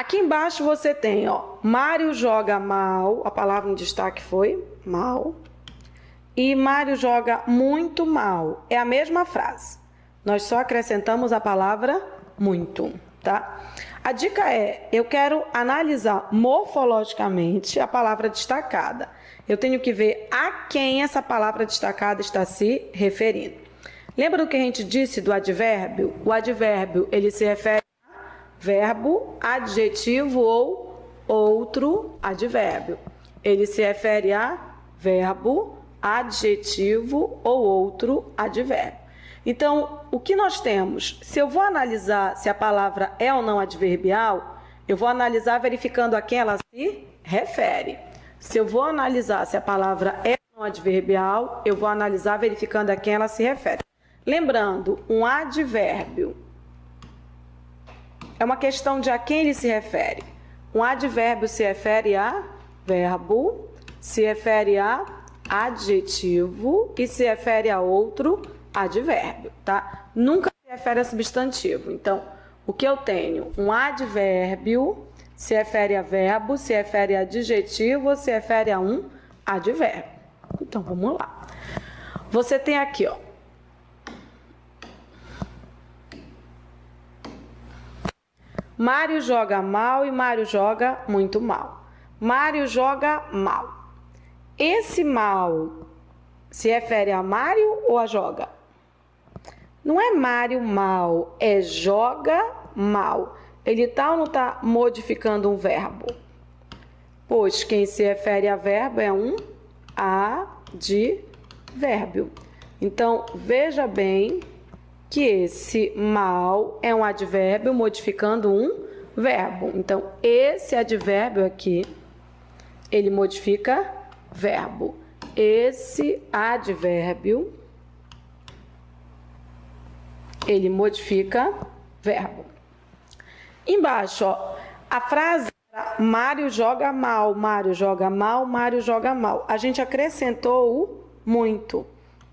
Aqui embaixo você tem, ó, Mário joga mal, a palavra em destaque foi mal. E Mário joga muito mal. É a mesma frase. Nós só acrescentamos a palavra muito, tá? A dica é, eu quero analisar morfologicamente a palavra destacada. Eu tenho que ver a quem essa palavra destacada está se referindo. Lembra do que a gente disse do advérbio? O advérbio, ele se refere a verbo, adjetivo ou outro advérbio. Ele se refere a verbo, adjetivo ou outro advérbio. Então, o que nós temos? Se eu vou analisar se a palavra é ou não adverbial, eu vou analisar verificando a quem ela se refere. Se eu vou analisar se a palavra é ou não adverbial, eu vou analisar verificando a quem ela se refere. Lembrando, um advérbio é uma questão de a quem ele se refere. Um advérbio se refere a verbo, se refere a adjetivo e se refere a outro advérbio, tá? Nunca se refere a substantivo. Então, o que eu tenho? Um advérbio se refere a verbo, se refere a adjetivo, se refere a um advérbio. Então, vamos lá. Você tem aqui, ó. Mário joga mal e Mário joga muito mal. Mário joga mal. Esse mal se refere a Mário ou a joga? Não é Mário mal, é joga mal. Ele está ou não está modificando um verbo? Pois quem se refere a verbo é um advérbio. Então, veja bem que esse mal é um advérbio modificando um verbo. Então, esse advérbio aqui, ele modifica verbo. Esse advérbio, ele modifica verbo. Embaixo, ó, a frase Mário joga mal, Mário joga mal, Mário joga mal. A gente acrescentou o muito.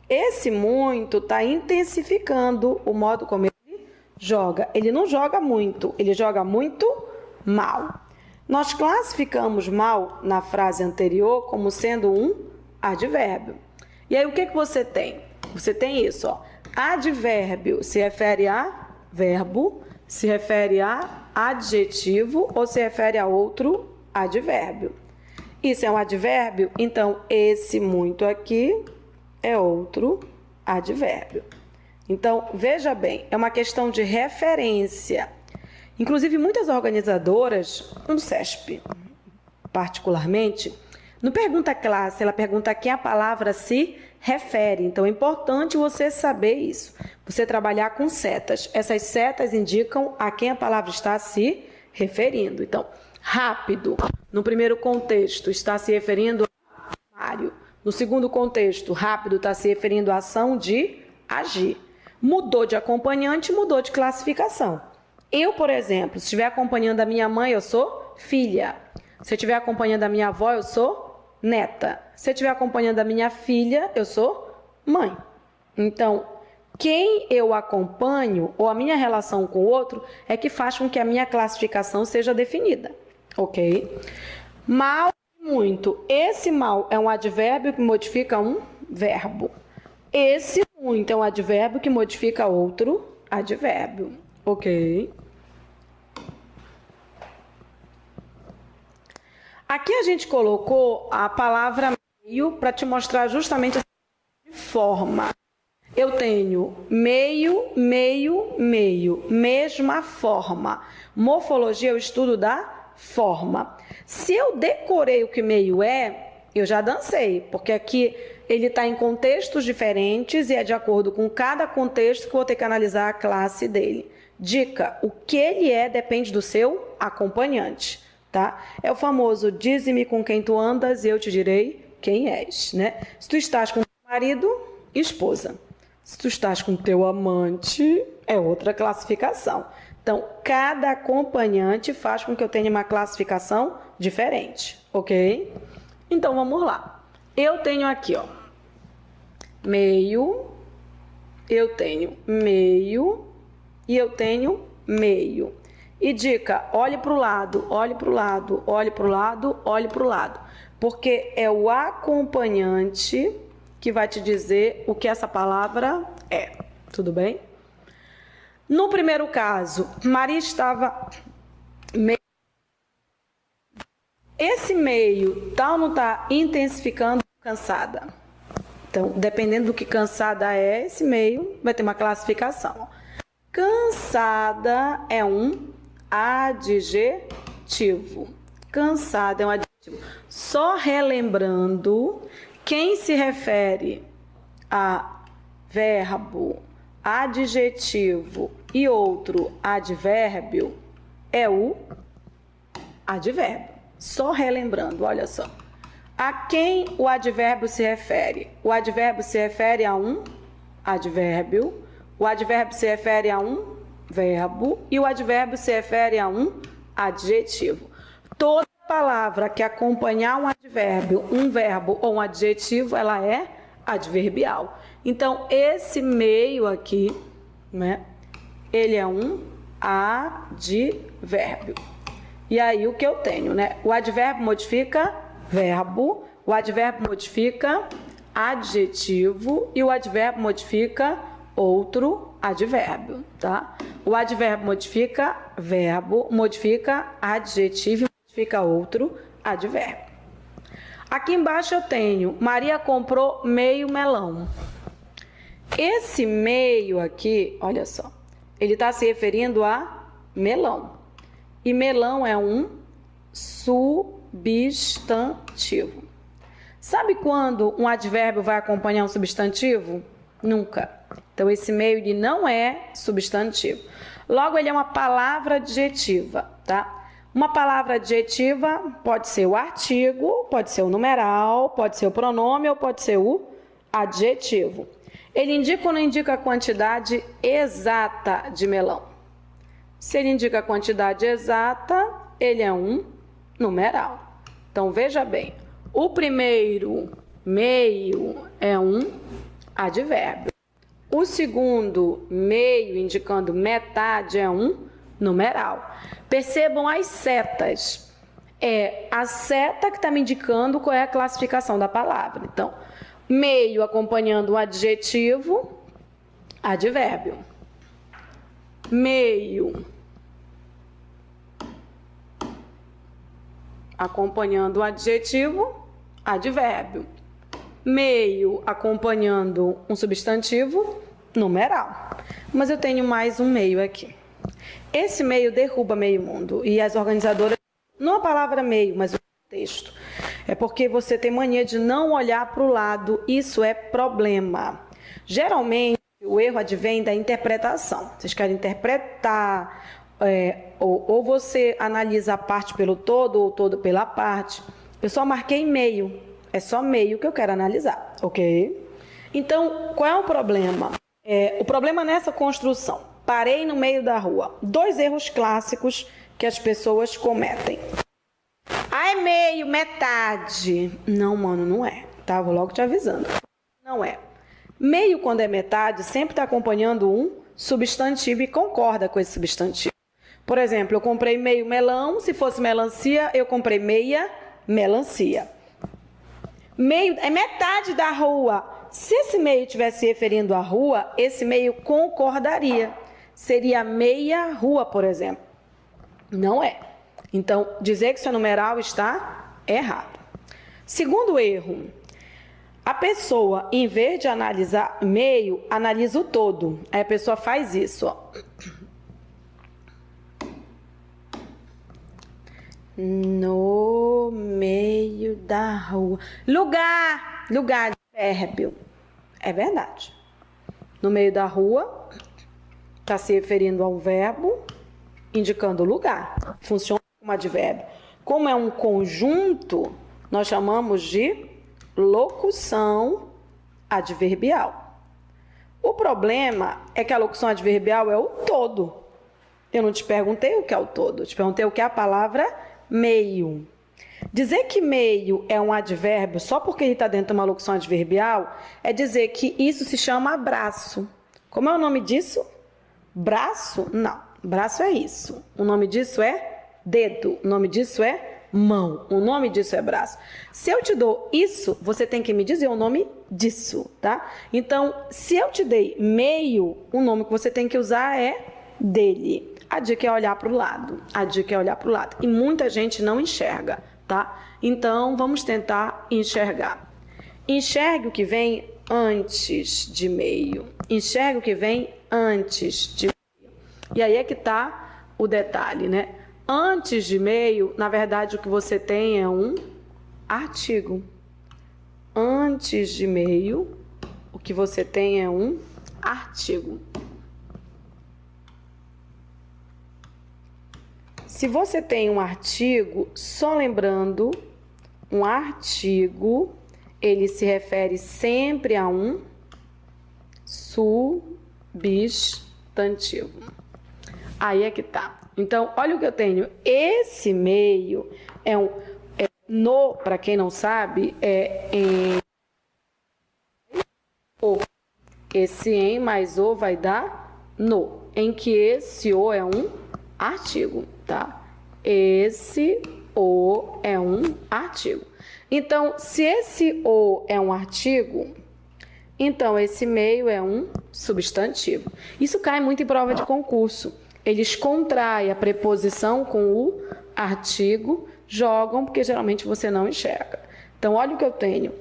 Esse muito está intensificando o modo como ele joga. Ele não joga muito, ele joga muito mal. Nós classificamos mal na frase anterior como sendo um advérbio. E aí o que você tem? Você tem isso, ó. Advérbio se refere a verbo, se refere a adjetivo ou se refere a outro advérbio. Isso é um advérbio, então esse muito aqui é outro advérbio. Então, veja bem, é uma questão de referência. Inclusive, muitas organizadoras, no SESP particularmente, não pergunta a classe, ela pergunta a quem a palavra se refere. Então, é importante você saber isso. Você trabalhar com setas. Essas setas indicam a quem a palavra está se referindo. Então, rápido, no primeiro contexto, está se referindo a Mário. No segundo contexto, rápido está se referindo à ação de agir. Mudou de acompanhante, mudou de classificação. Eu, por exemplo, se estiver acompanhando a minha mãe, eu sou filha. Se eu estiver acompanhando a minha avó, eu sou neta. Se eu estiver acompanhando a minha filha, eu sou mãe. Então, quem eu acompanho ou a minha relação com o outro é que faz com que a minha classificação seja definida, ok? Mal e muito. Esse mal é um advérbio que modifica um verbo. Esse muito é um advérbio que modifica outro advérbio, ok? Aqui a gente colocou a palavra meio para te mostrar justamente a forma. Eu tenho meio, meio, meio, mesma forma. Morfologia é o estudo da forma. Se eu decorei o que meio é, eu já dancei, porque aqui ele está em contextos diferentes e é de acordo com cada contexto que eu vou ter que analisar a classe dele. Dica, o que ele é depende do seu acompanhante, tá? É o famoso dize-me com quem tu andas e eu te direi quem és, né? Se tu estás com teu marido, esposa. Se tu estás com teu amante, é outra classificação. Então, cada acompanhante faz com que eu tenha uma classificação diferente, ok? Então, vamos lá. Eu tenho aqui, ó, meio, eu tenho meio e eu tenho meio. E dica, olhe para o lado, olhe para o lado, olhe para o lado, olhe para o lado. Porque é o acompanhante que vai te dizer o que essa palavra é. Tudo bem? No primeiro caso, Maria estava meio... Esse meio tá ou não tá intensificando cansada? Então, dependendo do que cansada é, esse meio vai ter uma classificação. Cansada é um adjetivo. Cansada é um adjetivo. Só relembrando, quem se refere a verbo, adjetivo e outro advérbio é o advérbio. Só relembrando, olha só. A quem o advérbio se refere? O advérbio se refere a um advérbio, o advérbio se refere a um verbo e o advérbio se refere a um adjetivo. Toda palavra que acompanhar um advérbio, um verbo ou um adjetivo, ela é adverbial. Então, esse meio aqui, né, ele é um advérbio. E aí, o que eu tenho, né? O advérbio modifica verbo, o advérbio modifica adjetivo e o advérbio modifica outro advérbio, tá? O advérbio modifica verbo, modifica adjetivo e modifica outro advérbio. Aqui embaixo eu tenho, Maria comprou meio melão. Esse meio aqui, olha só, ele está se referindo a melão. E melão é um substantivo. Sabe quando um advérbio vai acompanhar um substantivo? Nunca. Então, esse meio ele não é substantivo. Logo, ele é uma palavra adjetiva, tá? Uma palavra adjetiva pode ser o artigo, pode ser o numeral, pode ser o pronome ou pode ser o adjetivo. Ele indica ou não indica a quantidade exata de melão? Se ele indica a quantidade exata, ele é um numeral. Então, veja bem, o primeiro meio é um advérbio. O segundo meio, indicando metade, é um numeral. Percebam as setas. É a seta que está me indicando qual é a classificação da palavra. Então, meio acompanhando o adjetivo, advérbio. Meio acompanhando o adjetivo, advérbio. Meio acompanhando um substantivo, numeral. Mas eu tenho mais um meio aqui. Esse meio derruba meio mundo. E as organizadoras, não a palavra meio, mas o texto. É porque você tem mania de não olhar para o lado. Isso é problema. Geralmente, o erro advém da interpretação. Vocês querem interpretar, ou você analisa a parte pelo todo, ou todo pela parte. Eu só marquei meio. É só meio que eu quero analisar, ok? Então, qual é o problema? O problema nessa construção. Parei no meio da rua. 2 erros clássicos que as pessoas cometem. Ah, é meio, metade. Não, mano, não é. Tá? Vou logo te avisando. Não é. Meio, quando é metade, sempre está acompanhando um substantivo e concorda com esse substantivo. Por exemplo, eu comprei meio melão. Se fosse melancia, eu comprei meia melancia. Meio é metade da rua. Se esse meio estivesse se referindo à rua, esse meio concordaria. Seria meia rua, por exemplo. Não é. Então, dizer que isso é numeral está errado. Segundo erro, a pessoa, em vez de analisar meio, analisa o todo. Aí a pessoa faz isso, ó. No meio da rua. Lugar, advérbio. É verdade. No meio da rua, está se referindo a um verbo, indicando lugar. Funciona como advérbio. Como é um conjunto, nós chamamos de locução adverbial. O problema é que a locução adverbial é o todo. Eu não te perguntei o que é o todo, eu te perguntei o que é a palavra meio. Dizer que meio é um advérbio só porque ele está dentro de uma locução adverbial é dizer que isso se chama braço. Como é o nome disso? Braço? Não. Braço é isso. O nome disso é dedo. O nome disso é mão. O nome disso é braço. Se eu te dou isso, você tem que me dizer o nome disso, tá? Então, se eu te dei meio, o nome que você tem que usar é dele. A dica é olhar para o lado. A dica é olhar para o lado. E muita gente não enxerga, tá? Então, vamos tentar enxergar. Enxergue o que vem antes de meio. Enxergue o que vem antes de meio. E aí é que tá o detalhe, né? Antes de meio, na verdade, o que você tem é um artigo. Antes de meio, o que você tem é um artigo. Se você tem um artigo, só lembrando, um artigo, ele se refere sempre a um substantivo. Aí é que tá. Então, olha o que eu tenho. Esse meio é um no, para quem não sabe, é em o. Esse em mais o vai dar no, em que esse o é um artigo, tá? Esse o é um artigo. Então, se esse o é um artigo, então esse meio é um substantivo. Isso cai muito em prova de concurso. Eles contraem a preposição com o artigo, jogam, porque geralmente você não enxerga. Então, olha o que eu tenho.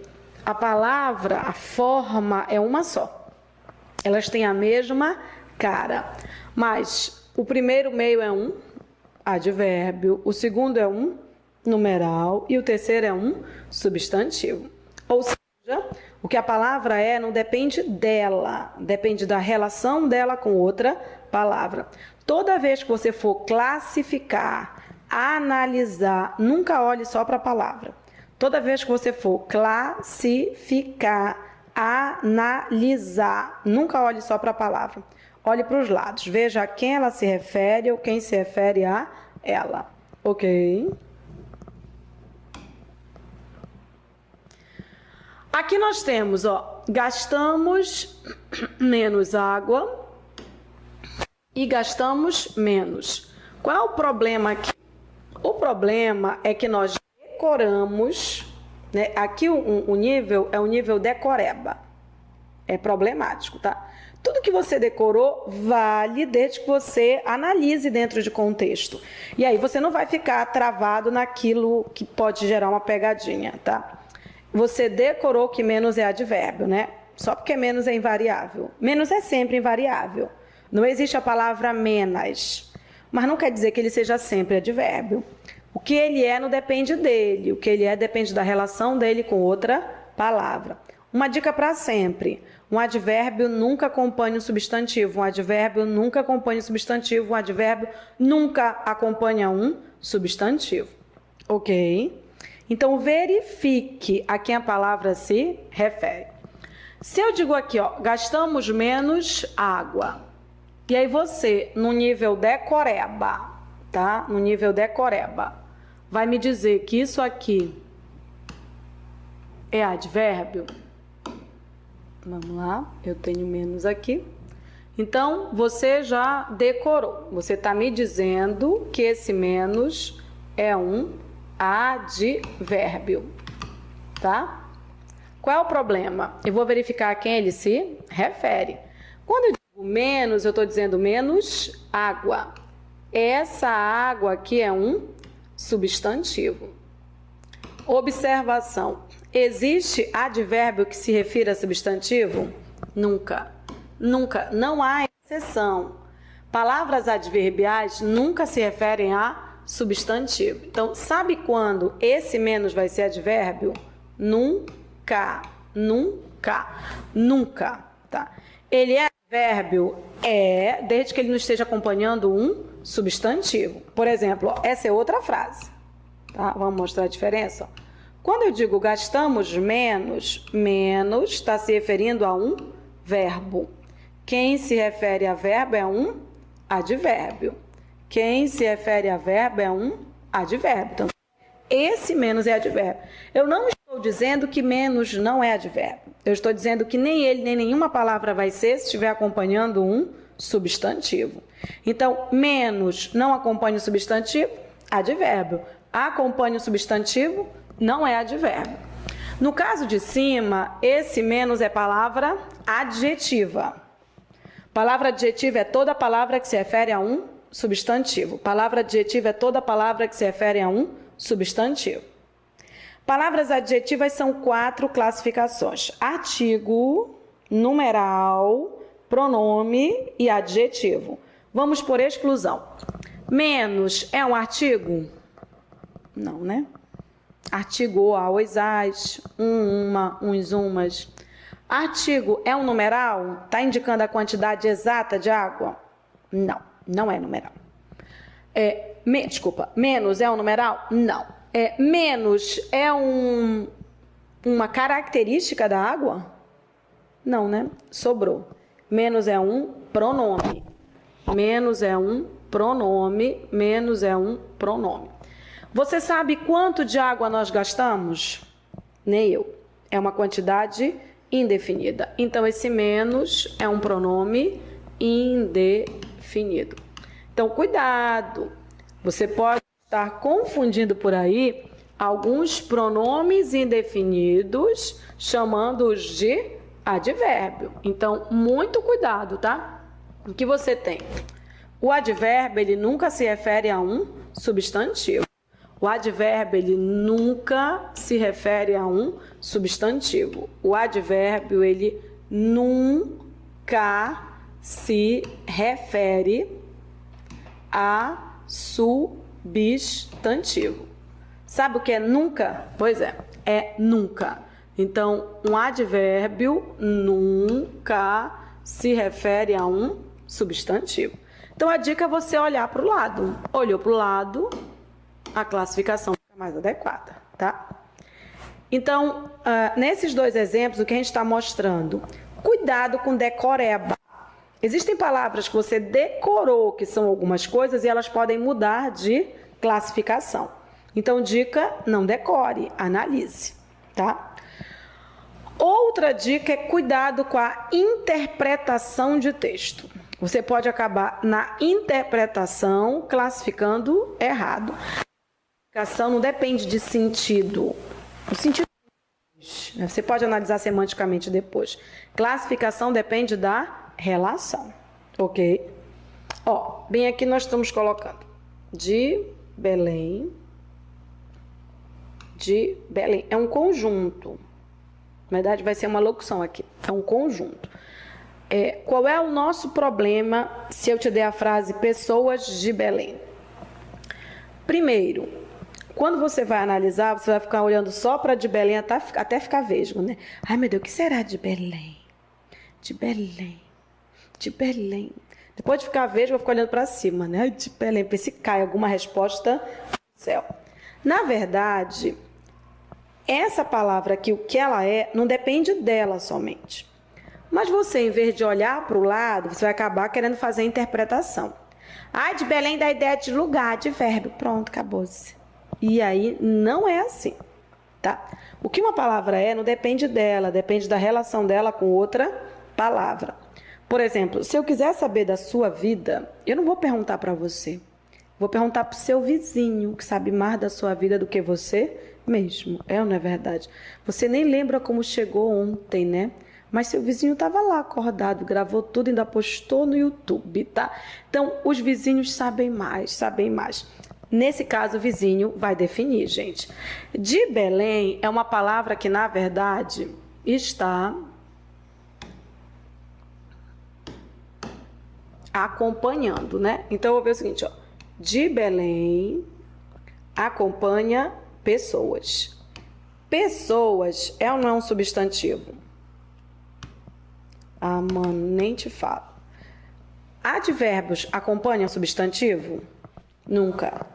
A palavra, a forma é uma só. Elas têm a mesma cara. Mas o primeiro meio é um advérbio, o segundo é um numeral e o terceiro é um substantivo. Ou seja, o que a palavra é não depende dela, depende da relação dela com outra palavra. Toda vez que você for classificar, analisar, nunca olhe só para a palavra. Toda vez que você for classificar, analisar, nunca olhe só para a palavra. Olhe para os lados, veja a quem ela se refere ou quem se refere a ela. Ok? Aqui nós temos, ó, gastamos menos água e gastamos menos. Qual é o problema aqui? O problema é que nós decoramos, né? Aqui o nível é o nível decoreba. É problemático, tá? Tudo que você decorou vale desde que você analise dentro de contexto. E aí você não vai ficar travado naquilo que pode gerar uma pegadinha, tá? Você decorou que menos é advérbio, né? Só porque menos é invariável. Menos é sempre invariável. Não existe a palavra menos, mas não quer dizer que ele seja sempre advérbio. O que ele é não depende dele, o que ele é depende da relação dele com outra palavra. Uma dica para sempre: um advérbio nunca acompanha um substantivo, um advérbio nunca acompanha um substantivo, um advérbio nunca acompanha um substantivo. Ok? Então, verifique a quem a palavra se refere. Se eu digo aqui, ó, gastamos menos água, e aí você, no nível decoreba, tá? No nível decoreba, vai me dizer que isso aqui é advérbio? Vamos lá, eu tenho menos aqui. Então, você já decorou. Você está me dizendo que esse menos é um advérbio, tá? Qual é o problema? Eu vou verificar a quem ele se refere. Quando eu digo menos, eu estou dizendo menos água. Essa água aqui é um substantivo. Observação: existe advérbio que se refira a substantivo? Nunca. Nunca. Não há exceção. Palavras adverbiais nunca se referem a substantivo. Então, sabe quando esse menos vai ser advérbio? Nunca. Nunca. Nunca. Tá? Ele é advérbio? É, desde que ele não esteja acompanhando um substantivo. Por exemplo, ó, essa é outra frase. Tá? Vamos mostrar a diferença? Quando eu digo gastamos menos, menos está se referindo a um verbo. Quem se refere a verbo é um advérbio. Quem se refere a verbo é um advérbio. Então, esse menos é advérbio. Eu não estou Estou dizendo que menos não é advérbio. Eu estou dizendo que nem ele, nem nenhuma palavra vai ser se estiver acompanhando um substantivo. Então, menos não acompanha o substantivo, advérbio. Acompanha o substantivo, não é advérbio. No caso de cima, esse menos é palavra adjetiva. Palavra adjetiva é toda palavra que se refere a um substantivo. Palavra adjetiva é toda palavra que se refere a um substantivo. Palavras adjetivas são 4 classificações: artigo, numeral, pronome e adjetivo. Vamos por exclusão. Menos é um artigo? Não, né? Artigo, os, as, uma, uns, umas. Artigo é um numeral? Está indicando a quantidade exata de água? Não, não é numeral. Menos é um numeral? Não. Menos é uma característica da água? Não, né? Sobrou. Menos é um pronome. Menos é um pronome. Menos é um pronome. Você sabe quanto de água nós gastamos? Nem eu. É uma quantidade indefinida. Então, esse menos é um pronome indefinido. Então, cuidado. Você pode estar confundindo por aí alguns pronomes indefinidos, chamando-os de advérbio. Então, muito cuidado, tá? O que você tem? O advérbio, ele nunca se refere a um substantivo. O advérbio, ele nunca se refere a um substantivo. O advérbio, ele nunca se refere a substantivo. Sabe o que é nunca? Pois é nunca. Então, um advérbio nunca se refere a um substantivo. Então, a dica é você olhar para o lado. Olhou para o lado, a classificação fica mais adequada, tá? Então, nesses 2 exemplos, o que a gente está mostrando? Cuidado com decoreba. Existem palavras que você decorou, que são algumas coisas, e elas podem mudar de classificação. Então, dica, não decore, analise, tá? Outra dica é cuidado com a interpretação de texto. Você pode acabar na interpretação classificando errado. A classificação não depende de sentido. O sentido, você pode analisar semanticamente depois. Classificação depende da relação, ok? Bem aqui nós estamos colocando de Belém. De Belém. É um conjunto. Na verdade, vai ser uma locução aqui. É um conjunto. Qual é o nosso problema se eu te der a frase pessoas de Belém? Primeiro, quando você vai analisar, você vai ficar olhando só para de Belém até ficar vesgo, né? Ai, meu Deus, o que será de Belém? De Belém. De Belém. Depois de ficar vesgo, eu vou ficar olhando para cima, né? Ai, de Belém, para ver se cai alguma resposta do céu. Na verdade, essa palavra aqui, o que ela é, não depende dela somente. Mas você, em vez de olhar para o lado, você vai acabar querendo fazer a interpretação. Ai, de Belém dá ideia de lugar, de verbo. Pronto, acabou-se. E aí, não é assim, tá? O que uma palavra é, não depende dela, depende da relação dela com outra palavra. Por exemplo, se eu quiser saber da sua vida, eu não vou perguntar para você. Vou perguntar para o seu vizinho, que sabe mais da sua vida do que você mesmo. É ou não é verdade? Você nem lembra como chegou ontem, né? Mas seu vizinho estava lá acordado, gravou tudo e ainda postou no YouTube, tá? Então, os vizinhos sabem mais, sabem mais. Nesse caso, o vizinho vai definir, gente. De Belém é uma palavra que, na verdade, está acompanhando, né? Então, eu vou ver o seguinte, ó. De Belém acompanha pessoas. Pessoas é ou não é um substantivo? Ah, mano, nem te falo. Advérbios acompanham substantivo? Nunca.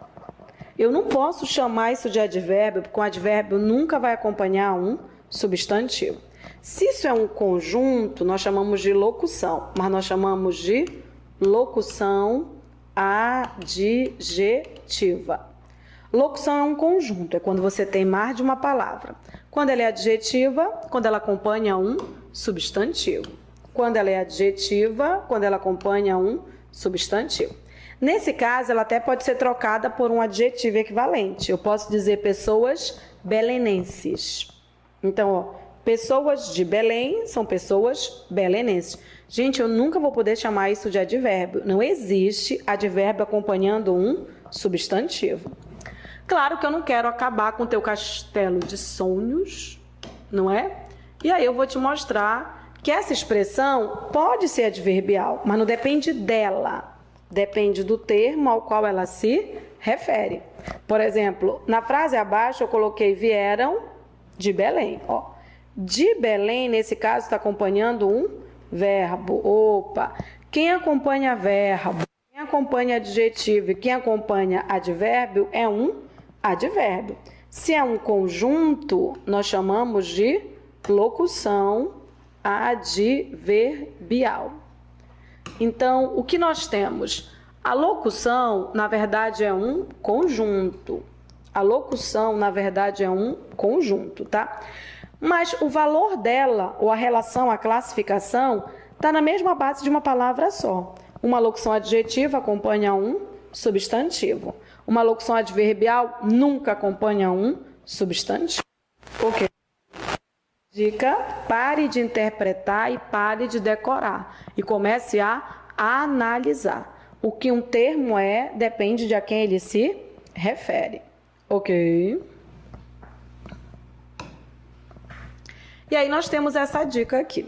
Eu não posso chamar isso de advérbio, porque o advérbio nunca vai acompanhar um substantivo. Se isso é um conjunto, nós chamamos de locução, mas nós chamamos de locução adjetiva. Locução é um conjunto, é quando você tem mais de uma palavra. Quando ela é adjetiva, quando ela acompanha um substantivo. Quando ela é adjetiva, quando ela acompanha um substantivo. Nesse caso, ela até pode ser trocada por um adjetivo equivalente. Eu posso dizer pessoas belenenses. Então, ó, pessoas de Belém são pessoas belenenses. Gente, eu nunca vou poder chamar isso de advérbio. Não existe advérbio acompanhando um substantivo. Claro que eu não quero acabar com o teu castelo de sonhos, não é? E aí eu vou te mostrar que essa expressão pode ser adverbial, mas não depende dela. Depende do termo ao qual ela se refere. Por exemplo, na frase abaixo eu coloquei vieram de Belém. Ó, de Belém, nesse caso, está acompanhando um verbo. Opa! Quem acompanha verbo, quem acompanha adjetivo e quem acompanha advérbio é um advérbio. Se é um conjunto, nós chamamos de locução adverbial. Então, o que nós temos? A locução, na verdade, é um conjunto. A locução, na verdade, é um conjunto, tá? Mas o valor dela, ou a relação, a classificação, está na mesma base de uma palavra só. Uma locução adjetiva acompanha um substantivo. Uma locução adverbial nunca acompanha um substantivo. Ok? Dica: pare de interpretar e pare de decorar. E comece a analisar. O que um termo é, depende de a quem ele se refere. Ok? E aí nós temos essa dica aqui.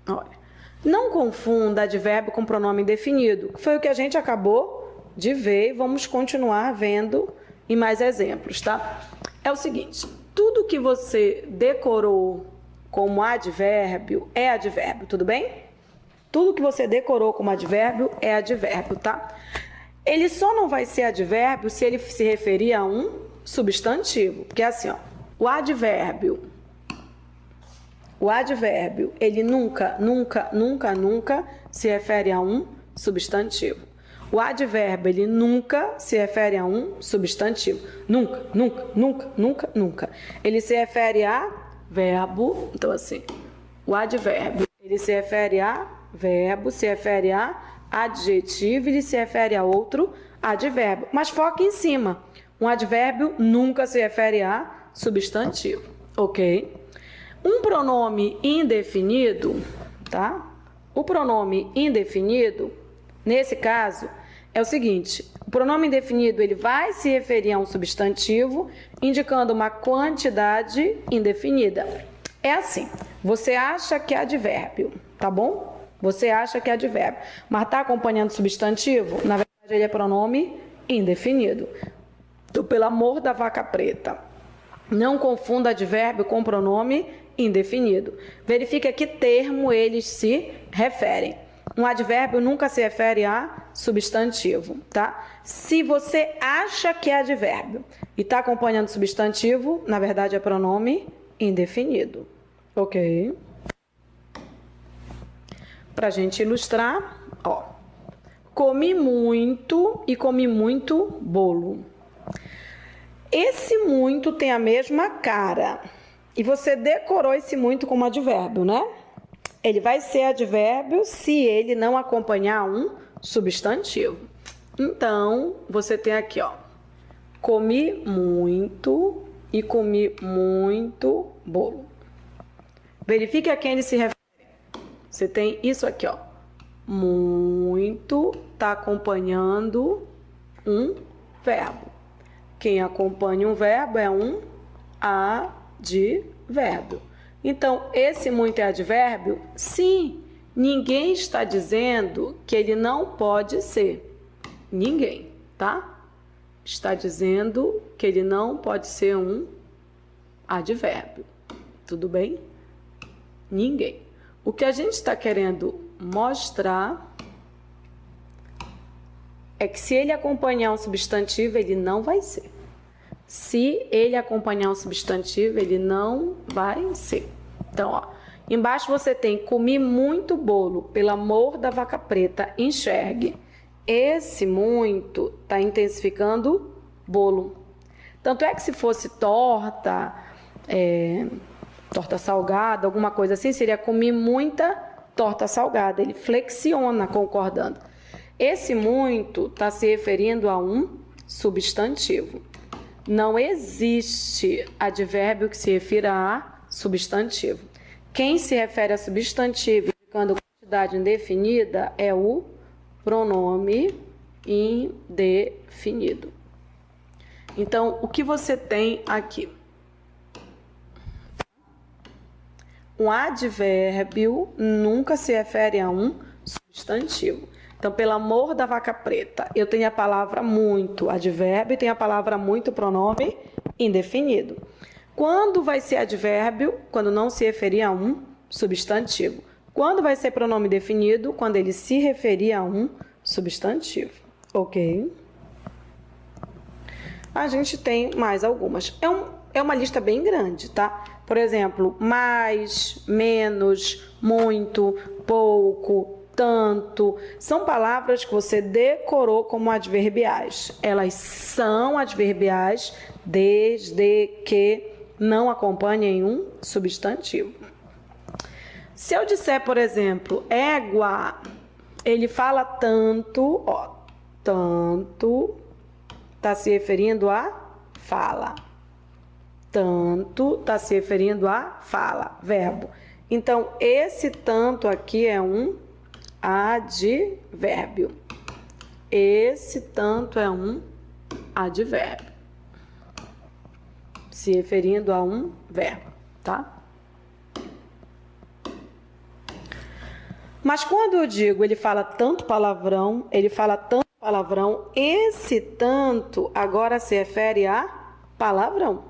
Olha, não confunda advérbio com pronome indefinido. Foi o que a gente acabou de ver e vamos continuar vendo em mais exemplos, tá? É o seguinte, tudo que você decorou como advérbio é advérbio, tudo bem? Tudo que você decorou como advérbio é advérbio, tá? Ele só não vai ser advérbio se ele se referir a um substantivo, porque é assim, ó, o advérbio, ele nunca se refere a um substantivo. O advérbio, ele nunca se refere a um substantivo. Nunca. Ele se refere a verbo. Então, assim, o advérbio, ele se refere a verbo, se refere a adjetivo, ele se refere a outro advérbio. Mas foca em cima. Um advérbio nunca se refere a substantivo, ok? Um pronome indefinido, tá? O pronome indefinido, nesse caso, é o seguinte: o pronome indefinido ele vai se referir a um substantivo, indicando uma quantidade indefinida. É assim, você acha que é advérbio, tá bom? Você acha que é advérbio, mas está acompanhando substantivo? Na verdade, ele é pronome indefinido. Então, pelo amor da vaca preta, não confunda advérbio com pronome indefinido. Verifique a que termo eles se referem. Um advérbio nunca se refere a substantivo, tá? Se você acha que é advérbio e está acompanhando substantivo, na verdade é pronome indefinido, ok? Para a gente ilustrar, ó, comi muito e comi muito bolo. Esse muito tem a mesma cara e você decorou esse muito como advérbio, né? Ele vai ser advérbio se ele não acompanhar um substantivo. Então, você tem aqui, ó, comi muito e comi muito bolo. Verifique a quem ele se refere. Você tem isso aqui, ó, muito está acompanhando um verbo. Quem acompanha um verbo é um advérbio. Então, esse muito é advérbio? Sim, ninguém está dizendo que ele não pode ser. Ninguém, tá? Está dizendo que ele não pode ser um advérbio. Tudo bem? Ninguém. O que a gente está querendo mostrar é que se ele acompanhar um substantivo, ele não vai ser. Se ele acompanhar um substantivo, ele não vai ser. Então, ó, embaixo você tem comi muito bolo, pelo amor da vaca preta, enxergue. Esse muito está intensificando bolo. Tanto é que se fosse torta, torta salgada, alguma coisa assim, seria comi muita torta salgada. Ele flexiona concordando. Esse muito está se referindo a um substantivo. Não existe advérbio que se refira a substantivo. Quem se refere a substantivo indicando quantidade indefinida é o pronome indefinido. Então, o que você tem aqui? Um advérbio nunca se refere a um substantivo. Então, pelo amor da vaca preta, eu tenho a palavra muito, advérbio, e tenho a palavra muito, pronome indefinido. Quando vai ser advérbio? Quando não se referir a um substantivo. Quando vai ser pronome definido? Quando ele se referir a um substantivo. Ok? A gente tem mais algumas. É uma lista bem grande, tá? Por exemplo, mais, menos, muito, pouco, tanto. São palavras que você decorou como adverbiais. Elas são adverbiais desde que não acompanhem um substantivo. Se eu disser, por exemplo, égua, ele fala tanto, ó, tanto, está se referindo a fala. Tanto está se referindo a fala, verbo. Então, esse tanto aqui é um advérbio. Esse tanto é um advérbio. Se referindo a um verbo, tá? Mas quando eu digo ele fala tanto palavrão, esse tanto agora se refere a palavrão.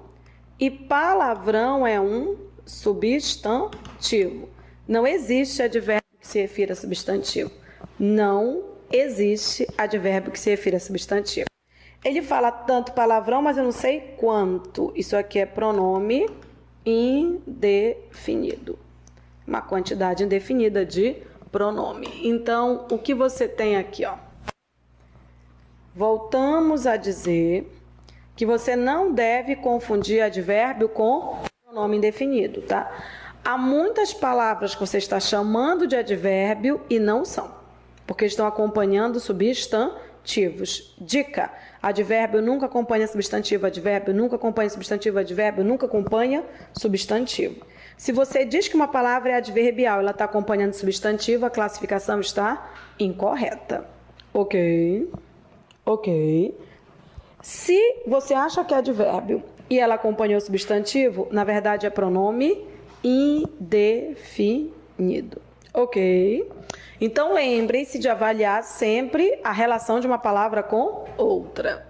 E palavrão é um substantivo. Não existe advérbio que se refira a substantivo. Não existe advérbio que se refira a substantivo. Ele fala tanto palavrão, mas eu não sei quanto. Isso aqui é pronome indefinido. Uma quantidade indefinida de pronome. Então, o que você tem aqui, ó? Voltamos a dizer que você não deve confundir advérbio com pronome indefinido, tá? Há muitas palavras que você está chamando de advérbio e não são, porque estão acompanhando substantivos. Dica: advérbio nunca acompanha substantivo, advérbio nunca acompanha substantivo, advérbio nunca acompanha substantivo. Se você diz que uma palavra é adverbial, ela está acompanhando substantivo, a classificação está incorreta. Ok? Ok. Se você acha que é advérbio e ela acompanhou substantivo, na verdade é pronome indefinido. Ok? Então, lembre-se de avaliar sempre a relação de uma palavra com outra.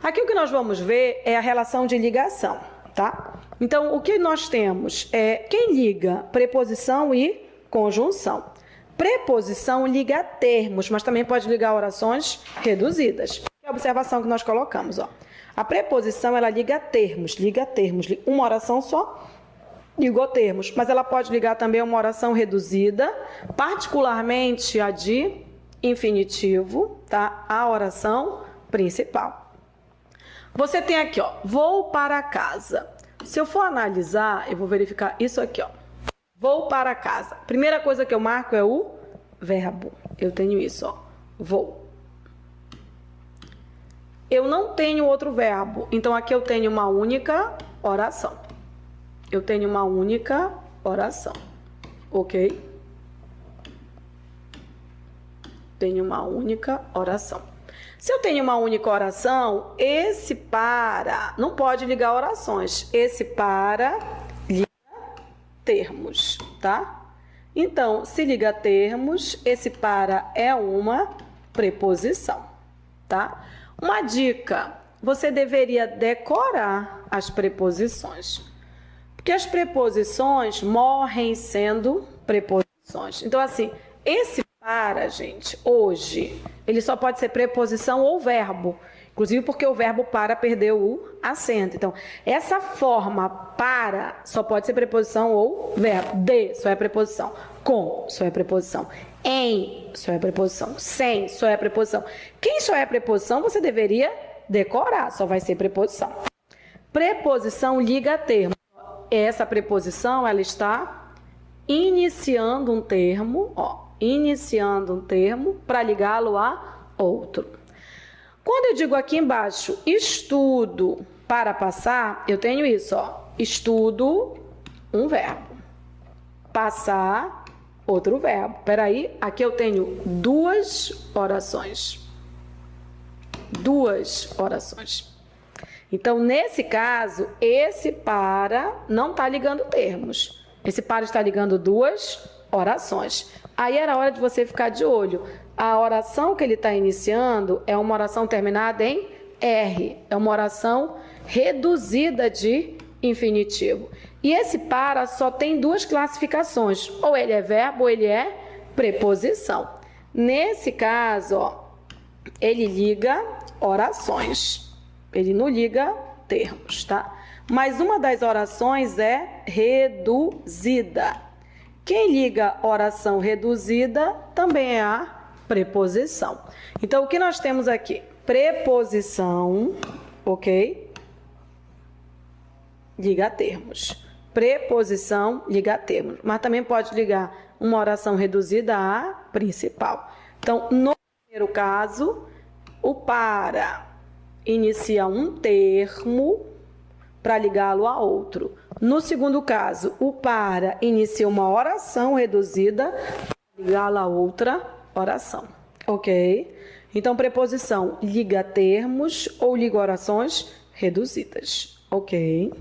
Aqui o que nós vamos ver é a relação de ligação, tá? Então, o que nós temos é quem liga preposição e conjunção. Preposição liga termos, mas também pode ligar orações reduzidas. É a observação que nós colocamos, ó. A preposição, ela liga termos. Uma oração só ligou termos, mas ela pode ligar também uma oração reduzida, particularmente a de infinitivo, tá? A oração principal. Você tem aqui, ó, vou para casa. Se eu for analisar, eu vou verificar isso aqui, ó. Vou para casa. Primeira coisa que eu marco é o verbo. Eu tenho isso, ó. Vou. Eu não tenho outro verbo, então aqui eu tenho uma única oração. Eu tenho uma única oração, ok? Tenho uma única oração. Se eu tenho uma única oração, esse para não pode ligar orações. Esse para liga termos, tá? Então, se liga termos, esse para é uma preposição, tá? Uma dica, você deveria decorar as preposições. Porque as preposições morrem sendo preposições. Então, assim, esse para, gente, hoje, ele só pode ser preposição ou verbo. Inclusive porque o verbo para perdeu o acento. Então, essa forma para só pode ser preposição ou verbo. De só é preposição. Com só é preposição. Em só é preposição. Sem só é preposição. Quem só é preposição, você deveria decorar, só vai ser preposição. Preposição liga termo. Essa preposição, ela está iniciando um termo, iniciando um termo para ligá-lo a outro. Quando eu digo aqui embaixo, estudo para passar, eu tenho isso, estudo, um verbo. Passar, outro verbo. Peraí, aqui eu tenho duas orações. Duas orações. Então, nesse caso, esse para não está ligando termos. Esse para está ligando duas orações. Aí era hora de você ficar de olho. A oração que ele está iniciando é uma oração terminada em R. É uma oração reduzida de infinitivo. E esse para só tem duas classificações. Ou ele é verbo ou ele é preposição. Nesse caso, ele liga orações. Ele não liga termos, tá? Mas uma das orações é reduzida. Quem liga oração reduzida também é a preposição. Então, o que nós temos aqui? Preposição, ok? Liga termos. Preposição liga termos. Mas também pode ligar uma oração reduzida à principal. Então, no primeiro caso, o para inicia um termo para ligá-lo a outro. No segundo caso, o para inicia uma oração reduzida para ligá-la a outra oração. Ok? Então, preposição liga termos ou liga orações reduzidas. Ok?